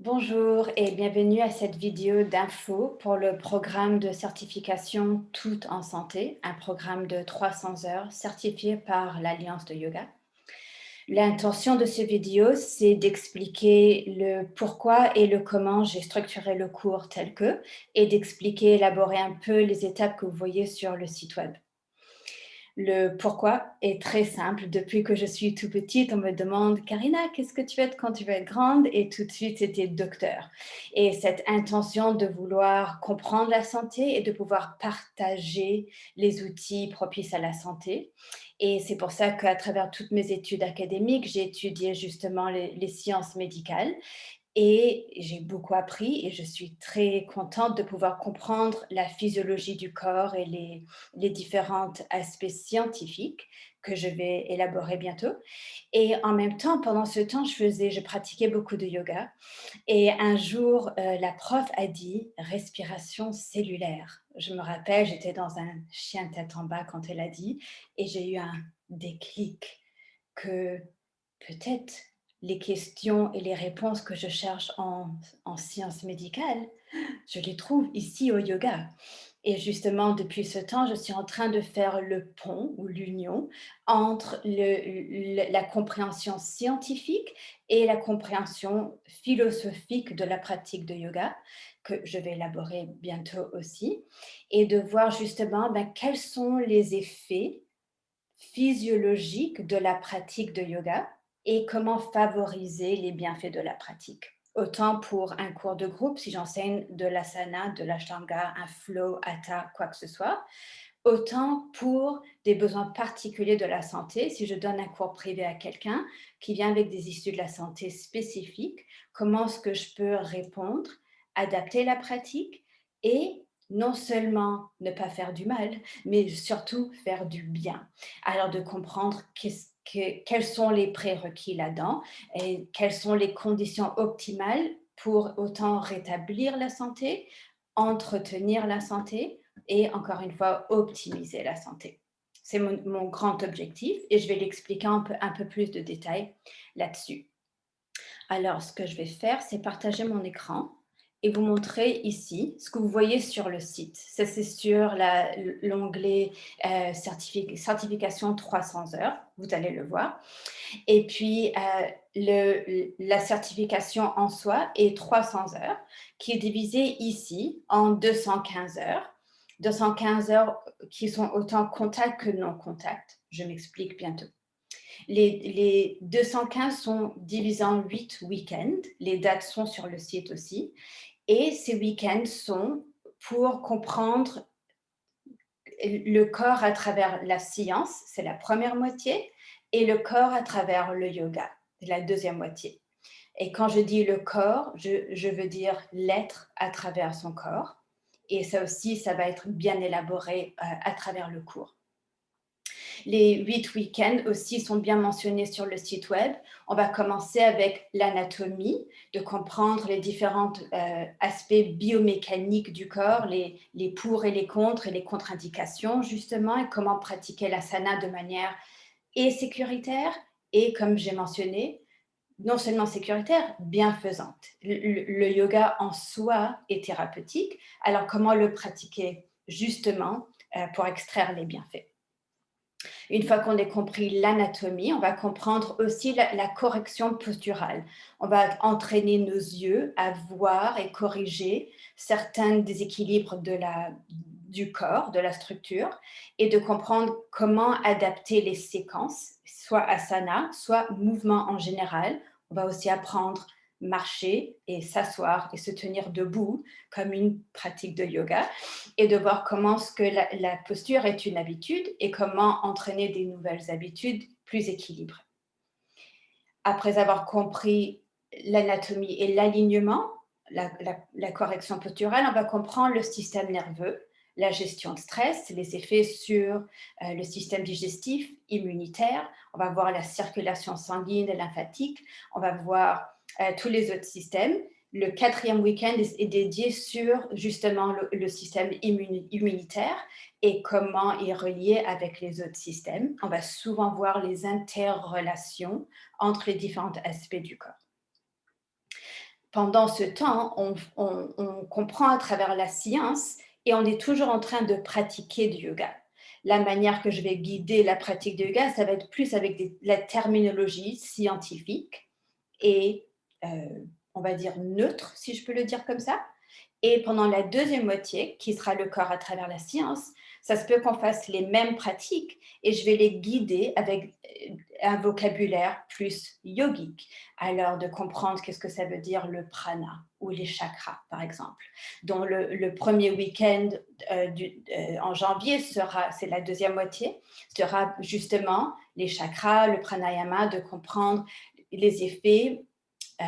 Bonjour et bienvenue à cette vidéo d'info pour le programme de certification Tout en santé, un programme de 300 heures certifié par l'Alliance de yoga. L'intention de cette vidéo, c'est d'expliquer le pourquoi et le comment j'ai structuré le cours tel que et d'expliquer, élaborer un peu les étapes que vous voyez sur le site web. Le pourquoi est très simple. Depuis que je suis tout petite, on me demande: «Karina, qu'est-ce que tu veux être quand tu vas être grande?» et tout de suite, c'était docteur. Et cette intention de vouloir comprendre la santé et de pouvoir partager les outils propices à la santé. Et c'est pour ça qu'à travers toutes mes études académiques, j'ai étudié justement les sciences médicales et j'ai beaucoup appris et je suis très contente de pouvoir comprendre la physiologie du corps et les différents aspects scientifiques que je vais élaborer bientôt. Et en même temps, pendant ce temps, je pratiquais beaucoup de yoga. Et un jour, la prof a dit: «Respiration cellulaire». Je me rappelle, j'étais dans un chien tête en bas quand elle a dit et j'ai eu un déclic que peut-être les questions et les réponses que je cherche en sciences médicales, je les trouve ici au yoga. Et justement, depuis ce temps, je suis en train de faire le pont ou l'union entre la compréhension scientifique et la compréhension philosophique de la pratique de yoga, que je vais élaborer bientôt aussi, et de voir justement quels sont les effets physiologique de la pratique de yoga et comment favoriser les bienfaits de la pratique. Autant pour un cours de groupe, si j'enseigne de l'asana, de l'ashtanga, un flow, hatha, quoi que ce soit, autant pour des besoins particuliers de la santé, si je donne un cours privé à quelqu'un qui vient avec des issues de la santé spécifiques, comment est-ce que je peux répondre, adapter la pratique et non seulement ne pas faire du mal, mais surtout faire du bien. Alors de comprendre quels sont les prérequis là-dedans et quelles sont les conditions optimales pour autant rétablir la santé, entretenir la santé et encore une fois, optimiser la santé. C'est mon grand objectif et je vais l'expliquer un peu plus de détails là-dessus. Alors, ce que je vais faire, c'est partager mon écran et vous montrer ici ce que vous voyez sur le site. Ça, c'est sur l'onglet certification 300 heures. Vous allez le voir. Et puis, la certification en soi est 300 heures, qui est divisée ici en 215 heures. 215 heures qui sont autant contact que non contact. Je m'explique bientôt. Les 215 sont divisés en 8 week-ends. Les dates sont sur le site aussi. Et ces week-ends sont pour comprendre le corps à travers la science, c'est la première moitié, et le corps à travers le yoga, c'est la deuxième moitié. Et quand je dis le corps, je veux dire l'être à travers son corps. Et ça aussi, ça va être bien élaboré à travers le cours. Les 8 week-ends aussi sont bien mentionnés sur le site web. On va commencer avec l'anatomie, de comprendre les différents aspects biomécaniques du corps, les pour et les contre et les contre-indications justement, et comment pratiquer l'asana de manière et sécuritaire et, comme j'ai mentionné, non seulement sécuritaire, bienfaisante. Le yoga en soi est thérapeutique, alors comment le pratiquer justement pour extraire les bienfaits. Une fois qu'on a compris l'anatomie, on va comprendre aussi la correction posturale. On va entraîner nos yeux à voir et corriger certains déséquilibres du corps, de la structure, et de comprendre comment adapter les séquences, soit asana, soit mouvement en général. On va aussi apprendre marcher et s'asseoir et se tenir debout comme une pratique de yoga, et de voir comment ce que la posture est une habitude et comment entraîner des nouvelles habitudes plus équilibrées. Après avoir compris l'anatomie et l'alignement, la correction posturale, on va comprendre le système nerveux, la gestion de stress, les effets sur le système digestif, immunitaire. On va voir la circulation sanguine et lymphatique. On va voir tous les autres systèmes. Le quatrième week-end est dédié sur justement le système immunitaire et comment il est relié avec les autres systèmes. On va souvent voir les interrelations entre les différents aspects du corps. pendant ce temps, on comprend à travers la science et on est toujours en train de pratiquer du yoga. La manière que je vais guider la pratique du yoga, ça va être plus avec la terminologie scientifique et, on va dire, neutre, si je peux le dire comme ça. Et pendant la deuxième moitié, qui sera le corps à travers la science, ça se peut qu'on fasse les mêmes pratiques et je vais les guider avec un vocabulaire plus yogique. Alors, de comprendre qu'est-ce que ça veut dire le prana ou les chakras, par exemple. Donc, le premier week-end en janvier c'est la deuxième moitié, sera justement les chakras, le pranayama, de comprendre les effets euh,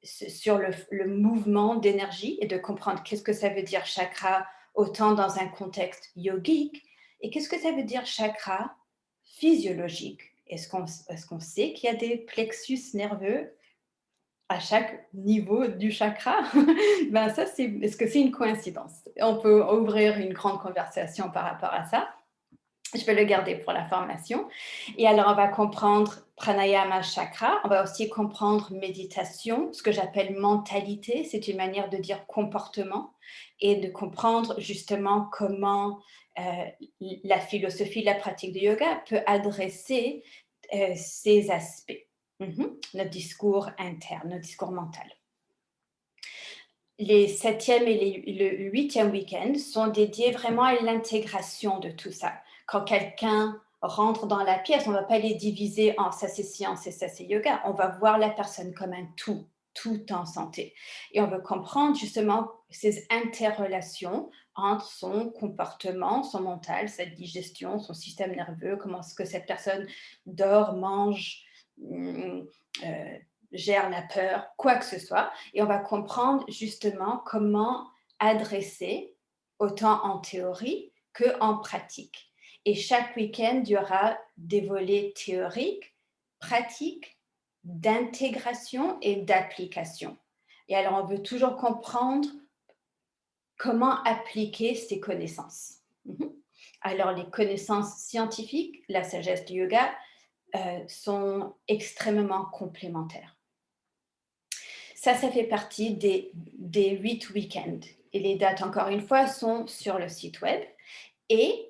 sur le mouvement d'énergie et de comprendre qu'est-ce que ça veut dire chakra autant dans un contexte yogique et qu'est-ce que ça veut dire chakra physiologique. Est-ce qu'on sait qu'il y a des plexus nerveux à chaque niveau du chakra? Ben ça, est-ce que c'est une coïncidence? On peut ouvrir une grande conversation par rapport à ça. Je vais le garder pour la formation. Et alors, on va comprendre pranayama chakra. On va aussi comprendre méditation, ce que j'appelle mentalité. C'est une manière de dire comportement et de comprendre justement comment la philosophie, la pratique du yoga peut adresser ces aspects. Notre discours interne, notre discours mental. Les 7e et le 8e week-end sont dédiés vraiment à l'intégration de tout ça. Quand quelqu'un rentre dans la pièce, on ne va pas les diviser en ça c'est science et ça c'est yoga. On va voir la personne comme un tout en santé. Et on veut comprendre justement ces interrelations entre son comportement, son mental, sa digestion, son système nerveux, comment est-ce que cette personne dort, mange, gère la peur, quoi que ce soit. Et on va comprendre justement comment adresser, autant en théorie qu'en pratique. Et chaque week-end, il y aura des volets théoriques, pratiques, d'intégration et d'application. Et alors, on veut toujours comprendre comment appliquer ces connaissances. Alors, les connaissances scientifiques, la sagesse du yoga, sont extrêmement complémentaires. Ça fait partie des 8 week-ends. Et les dates, encore une fois, sont sur le site web. Et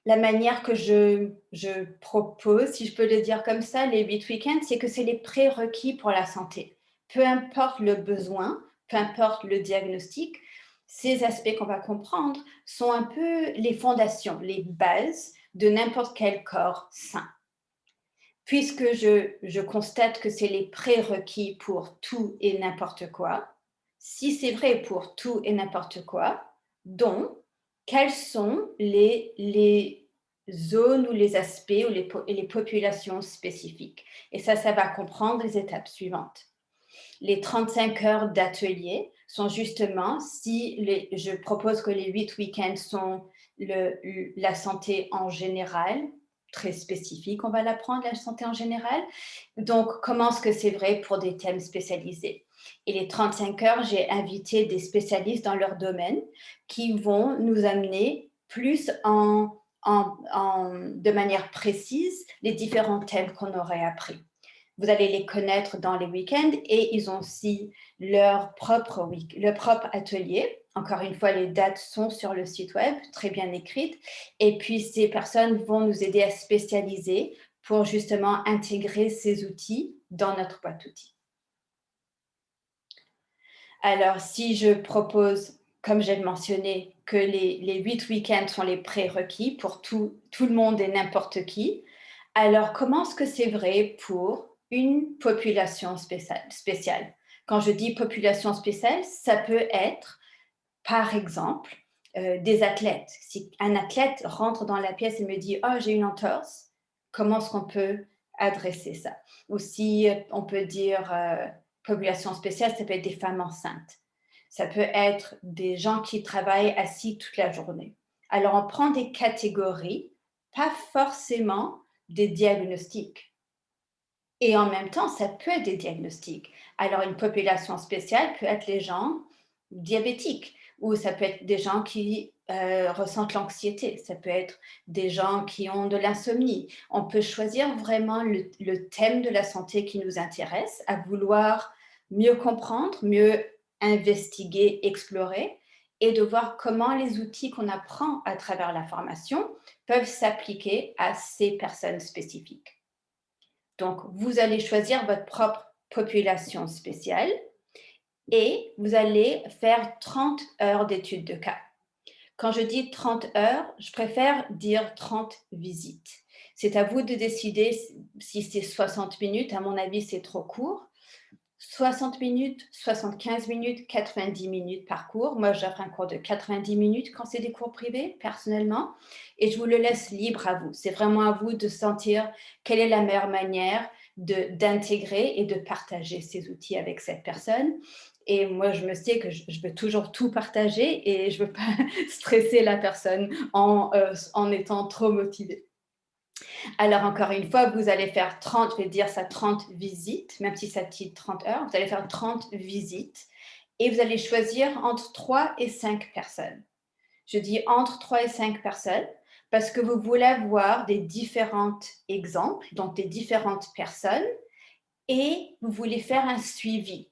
la manière que je propose, si je peux le dire comme ça, les 8 week-ends, c'est que c'est les prérequis pour la santé. Peu importe le besoin, peu importe le diagnostic, ces aspects qu'on va comprendre sont un peu les fondations, les bases de n'importe quel corps sain. Puisque je constate que c'est les prérequis pour tout et n'importe quoi, si c'est vrai pour tout et n'importe quoi, donc, quelles sont les zones ou les aspects ou les populations spécifiques? Et ça va comprendre les étapes suivantes. Les 35 heures d'atelier sont justement, je propose que les 8 week-ends sont la santé en général, très spécifique, on va l'apprendre, la santé en général. Donc, comment est-ce que c'est vrai pour des thèmes spécialisés? Et les 35 heures, j'ai invité des spécialistes dans leur domaine qui vont nous amener plus de manière précise les différents thèmes qu'on aurait appris. Vous allez les connaître dans les week-ends et ils ont aussi leur propre atelier. Encore une fois, les dates sont sur le site web, très bien écrites. Et puis, ces personnes vont nous aider à spécialiser pour justement intégrer ces outils dans notre boîte d'outils. Alors, si je propose, comme j'ai mentionné, que les 8 week-ends sont les prérequis pour tout le monde et n'importe qui, alors comment est-ce que c'est vrai pour une population spéciale? Quand je dis population spéciale, ça peut être, par exemple, des athlètes. Si un athlète rentre dans la pièce et me dit « Oh, j'ai une entorse », comment est-ce qu'on peut adresser ça? Ou si on peut dire population spéciale, ça peut être des femmes enceintes. Ça peut être des gens qui travaillent assis toute la journée. Alors, on prend des catégories, pas forcément des diagnostics. Et en même temps, ça peut être des diagnostics. Alors, une population spéciale peut être les gens diabétiques, ou ça peut être des gens qui ressentent l'anxiété, ça peut être des gens qui ont de l'insomnie. On peut choisir vraiment le thème de la santé qui nous intéresse, à vouloir mieux comprendre, mieux investiguer, explorer et de voir comment les outils qu'on apprend à travers la formation peuvent s'appliquer à ces personnes spécifiques. Donc, vous allez choisir votre propre population spéciale et vous allez faire 30 heures d'études de cas. Quand je dis 30 heures, je préfère dire 30 visites. C'est à vous de décider si c'est 60 minutes. À mon avis, c'est trop court. 60 minutes, 75 minutes, 90 minutes par cours. Moi, j'offre un cours de 90 minutes quand c'est des cours privés, personnellement, et je vous le laisse libre à vous. C'est vraiment à vous de sentir quelle est la meilleure manière d'intégrer et de partager ces outils avec cette personne. Et moi, je me sais que je veux toujours tout partager et je ne veux pas stresser la personne en étant trop motivée. Alors, encore une fois, vous allez faire 30, je vais dire ça, 30 visites, même si ça titre 30 heures, vous allez faire 30 visites et vous allez choisir entre 3 et 5 personnes. Je dis entre 3 et 5 personnes parce que vous voulez avoir des différents exemples, donc des différentes personnes, et vous voulez faire un suivi.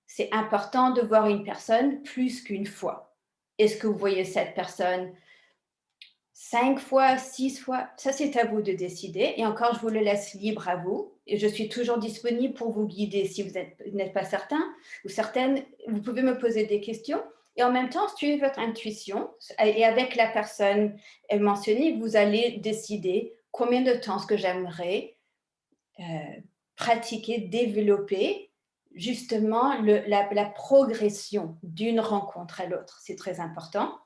C'est important de voir une personne plus qu'une fois. Est-ce que vous voyez cette personne 5 fois, 6 fois? Ça, c'est à vous de décider. Et encore, je vous le laisse libre à vous. Et je suis toujours disponible pour vous guider si vous n'êtes pas certain ou certaine. Vous pouvez me poser des questions. Et en même temps, suivez votre intuition. Et avec la personne mentionnée, vous allez décider combien de temps ce que j'aimerais pratiquer, développer justement la progression d'une rencontre à l'autre. C'est très important.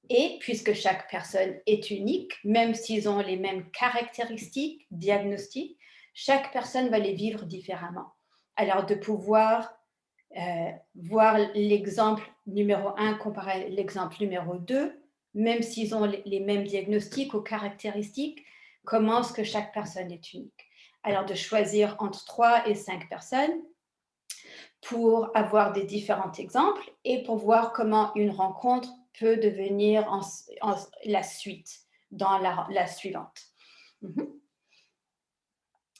Et puisque chaque personne est unique, même s'ils ont les mêmes caractéristiques diagnostiques, chaque personne va les vivre différemment. Alors de pouvoir voir l'exemple numéro 1 comparé à l'exemple numéro 2, même s'ils ont les mêmes diagnostics ou caractéristiques, comment est-ce que chaque personne est unique. Alors de choisir entre 3 et 5 personnes pour avoir des différents exemples et pour voir comment une rencontre peut devenir la suite, dans la suivante.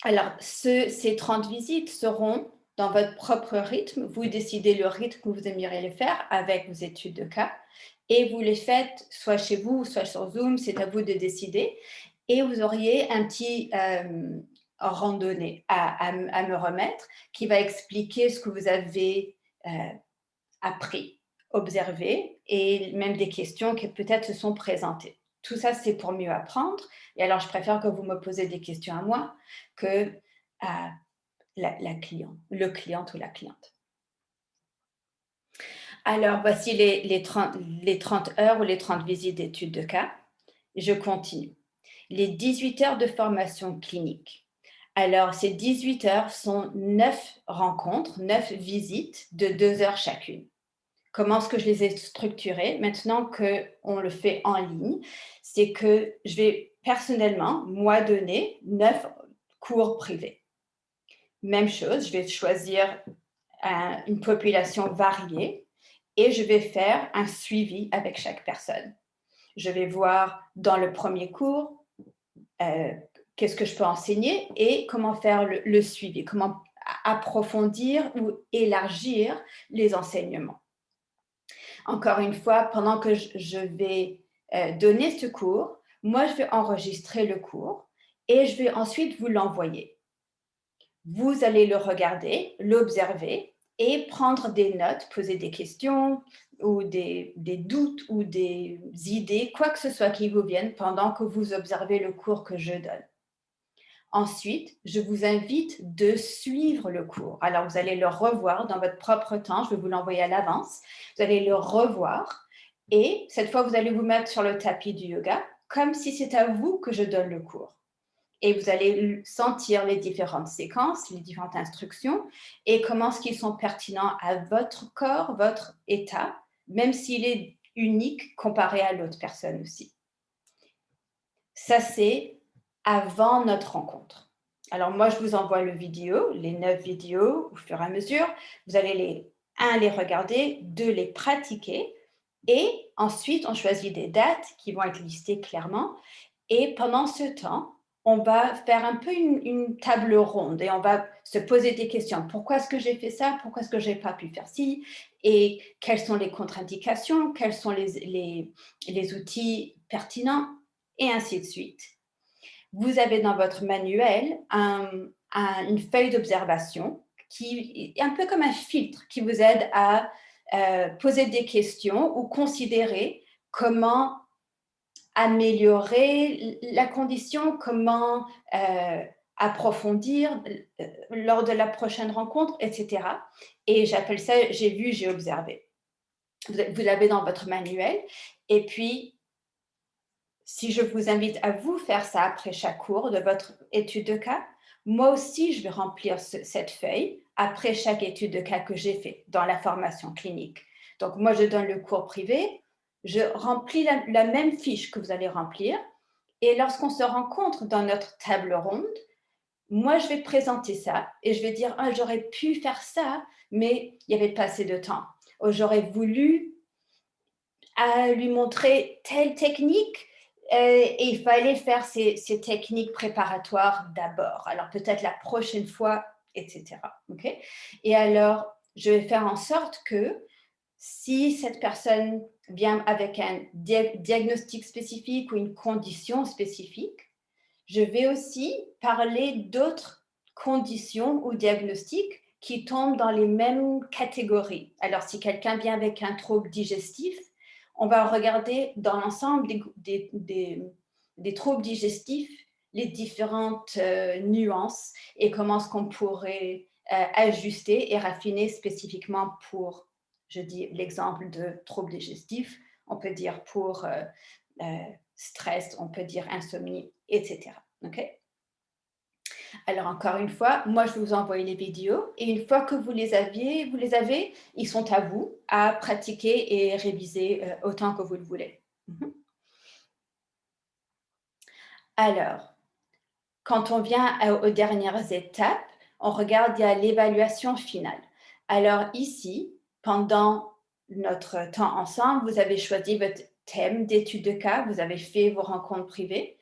Alors, ces 30 visites seront dans votre propre rythme. Vous décidez le rythme que vous aimeriez les faire avec vos études de cas et vous les faites soit chez vous, soit sur Zoom, c'est à vous de décider. Et vous auriez un petit randonnée à me remettre qui va expliquer ce que vous avez appris, observé et même des questions qui peut-être se sont présentées. Tout ça, c'est pour mieux apprendre. Et alors, je préfère que vous me posez des questions à moi que à la cliente, le client ou la cliente. Alors, voici les 30 heures ou les 30 visites d'études de cas. Je continue. Les 18 heures de formation clinique. Alors, ces 18 heures sont 9 rencontres, 9 visites de 2 heures chacune. Comment est-ce que je les ai structurées maintenant qu'on le fait en ligne? C'est que je vais personnellement, moi, donner 9 cours privés. Même chose, je vais choisir une population variée et je vais faire un suivi avec chaque personne. Je vais voir dans le premier cours qu'est-ce que je peux enseigner et comment faire le suivi, comment approfondir ou élargir les enseignements. Encore une fois, pendant que je vais donner ce cours, moi, je vais enregistrer le cours et je vais ensuite vous l'envoyer. Vous allez le regarder, l'observer et prendre des notes, poser des questions ou des doutes ou des idées, quoi que ce soit qui vous vienne pendant que vous observez le cours que je donne. Ensuite, je vous invite de suivre le cours. Alors, vous allez le revoir dans votre propre temps. Je vais vous l'envoyer à l'avance. Vous allez le revoir et cette fois, vous allez vous mettre sur le tapis du yoga comme si c'était à vous que je donne le cours. Et vous allez sentir les différentes séquences, les différentes instructions et comment est-ce qu'ils sont pertinents à votre corps, votre état, même s'il est unique comparé à l'autre personne aussi. Ça, c'est avant notre rencontre. Alors moi, je vous envoie le vidéo, les 9 vidéos au fur et à mesure. Vous allez les regarder, 2, les pratiquer. Et ensuite, on choisit des dates qui vont être listées clairement. Et pendant ce temps, on va faire un peu une table ronde et on va se poser des questions. Pourquoi est-ce que j'ai fait ça? Pourquoi est-ce que je n'ai pas pu faire ci? Et quelles sont les contre-indications? Quels sont les outils pertinents? Et ainsi de suite. Vous avez dans votre manuel une feuille d'observation qui est un peu comme un filtre qui vous aide à poser des questions ou considérer comment améliorer la condition, comment approfondir lors de la prochaine rencontre, etc. Et j'appelle ça « j'ai vu, j'ai observé ». Vous l'avez dans votre manuel. Et puis, si je vous invite à vous faire ça après chaque cours de votre étude de cas, moi aussi, je vais remplir cette feuille après chaque étude de cas que j'ai fait dans la formation clinique. Donc, moi, je donne le cours privé, je remplis la même fiche que vous allez remplir. Et lorsqu'on se rencontre dans notre table ronde, moi, je vais présenter ça et je vais dire « Ah, j'aurais pu faire ça, mais il n'y avait pas assez de temps. » Ou « J'aurais voulu lui montrer telle technique et il fallait faire ces techniques préparatoires d'abord. Alors, peut-être la prochaine fois, etc. » Okay? Et alors, je vais faire en sorte que si cette personne vient avec un diagnostic spécifique ou une condition spécifique, je vais aussi parler d'autres conditions ou diagnostics qui tombent dans les mêmes catégories. Alors, si quelqu'un vient avec un trouble digestif, on va regarder dans l'ensemble des troubles digestifs les différentes nuances et comment est-ce qu'on pourrait ajuster et raffiner spécifiquement pour, je dis l'exemple de trouble digestif, on peut dire pour stress, on peut dire insomnie, etc. Okay? Alors, encore une fois, moi, je vais vous envoyer les vidéos et une fois que vous les avez, ils sont à vous à pratiquer et réviser autant que vous le voulez. Alors, quand on vient aux dernières étapes, on regarde, il y a l'évaluation finale. Alors ici, pendant notre temps ensemble, vous avez choisi votre thème d'étude de cas, vous avez fait vos rencontres privées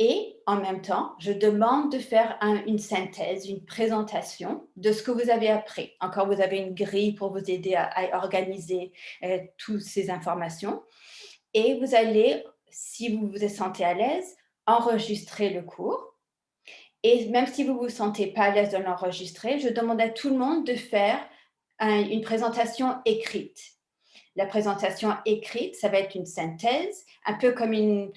et en même temps, je demande de faire une synthèse, une présentation de ce que vous avez appris. Encore, vous avez une grille pour vous aider à organiser toutes ces informations et vous allez, si vous vous sentez à l'aise, enregistrer le cours. Et même si vous ne vous sentez pas à l'aise de l'enregistrer, je demande à tout le monde de faire une présentation écrite. La présentation écrite, ça va être une synthèse, un peu comme une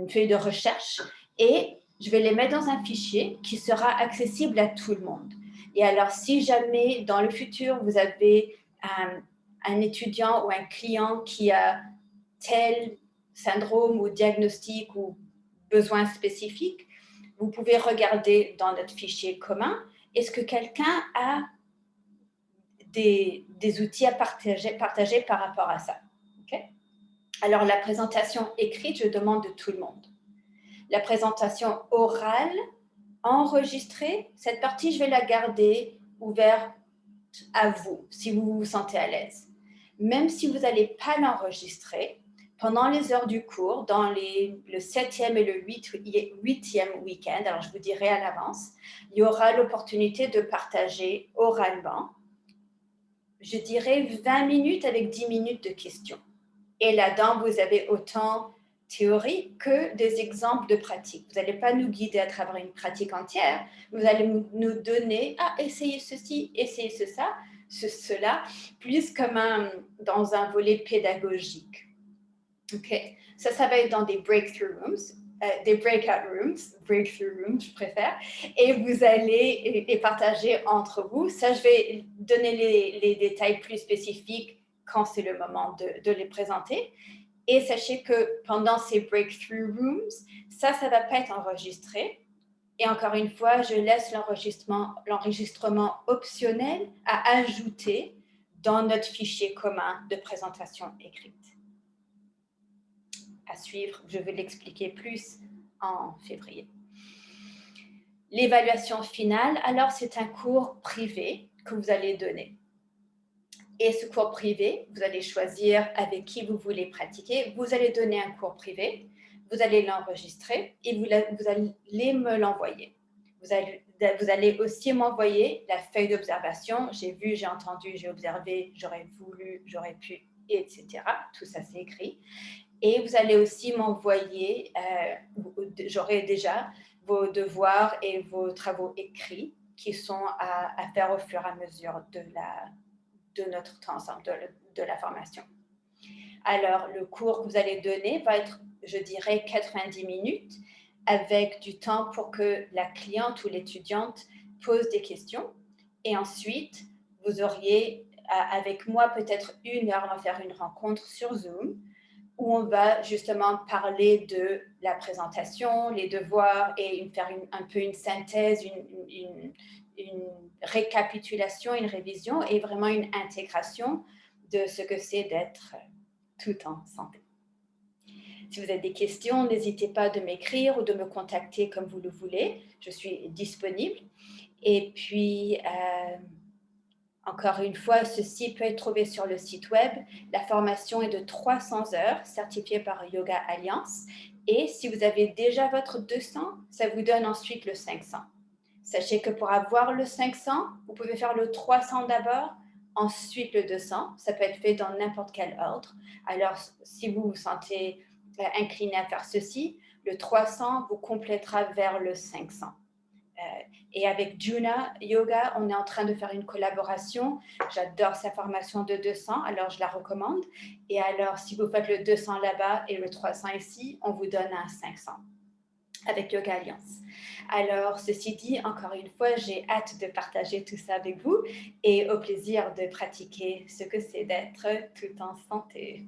feuille de recherche, et je vais les mettre dans un fichier qui sera accessible à tout le monde. Et alors, si jamais dans le futur, vous avez un étudiant ou un client qui a tel syndrome ou diagnostic ou besoin spécifique, vous pouvez regarder dans notre fichier commun, est-ce que quelqu'un a des outils à partager par rapport à ça. Okay? Alors, la présentation écrite, je demande de tout le monde. La présentation orale, enregistrée, cette partie, je vais la garder ouverte à vous, si vous vous sentez à l'aise. Même si vous n'allez pas l'enregistrer, pendant les heures du cours, dans le 7e et le 8e week-end, alors je vous dirai à l'avance, il y aura l'opportunité de partager oralement, je dirais 20 minutes avec 10 minutes de questions. Et là-dedans, vous avez autant théorie que des exemples de pratique. Vous n'allez pas nous guider à travers une pratique entière, vous allez nous donner, essayez ceci, essayez cela, plus comme dans un volet pédagogique. Okay. Ça va être dans des breakthrough rooms, des breakthrough rooms, je préfère, et vous allez les partager entre vous. Ça, je vais donner les détails plus spécifiques quand c'est le moment de les présenter. Et sachez que pendant ces breakthrough rooms, ça ne va pas être enregistré. Et encore une fois, je laisse l'enregistrement optionnel à ajouter dans notre fichier commun de présentation écrite. À suivre, je vais l'expliquer plus en février. L'évaluation finale, alors c'est un cours privé que vous allez donner. Et ce cours privé, vous allez choisir avec qui vous voulez pratiquer. Vous allez donner un cours privé. vous allez l'enregistrer et vous allez me l'envoyer. Vous allez aussi m'envoyer la feuille d'observation. J'ai vu, j'ai entendu, j'ai observé, j'aurais voulu, j'aurais pu, etc. Tout ça, c'est écrit. Et vous allez aussi m'envoyer, j'aurai déjà vos devoirs et vos travaux écrits qui sont à faire au fur et à mesure de notre temps ensemble, de la formation. Alors, le cours que vous allez donner va être, je dirais, 90 minutes avec du temps pour que la cliente ou l'étudiante pose des questions. Et ensuite, vous auriez, avec moi, peut-être 1 heure, on va faire une rencontre sur Zoom où on va justement parler de la présentation, les devoirs et faire un peu une synthèse, une récapitulation, une révision et vraiment une intégration de ce que c'est d'être tout en santé. Si vous avez des questions, n'hésitez pas de m'écrire ou de me contacter comme vous le voulez. Je suis disponible. Et puis, encore une fois, ceci peut être trouvé sur le site web. La formation est de 300 heures, certifiée par Yoga Alliance. Et si vous avez déjà votre 200, ça vous donne ensuite le 500. Sachez que pour avoir le 500, vous pouvez faire le 300 d'abord, ensuite le 200. Ça peut être fait dans n'importe quel ordre. Alors, si vous vous sentez incliné à faire ceci, le 300 vous complétera vers le 500. Et avec Juna Yoga, on est en train de faire une collaboration. J'adore sa formation de 200, alors je la recommande. Et alors, si vous faites le 200 là-bas et le 300 ici, on vous donne un 500 avec Yoga Alliance. Alors, ceci dit, encore une fois, j'ai hâte de partager tout ça avec vous et au plaisir de pratiquer ce que c'est d'être tout en santé.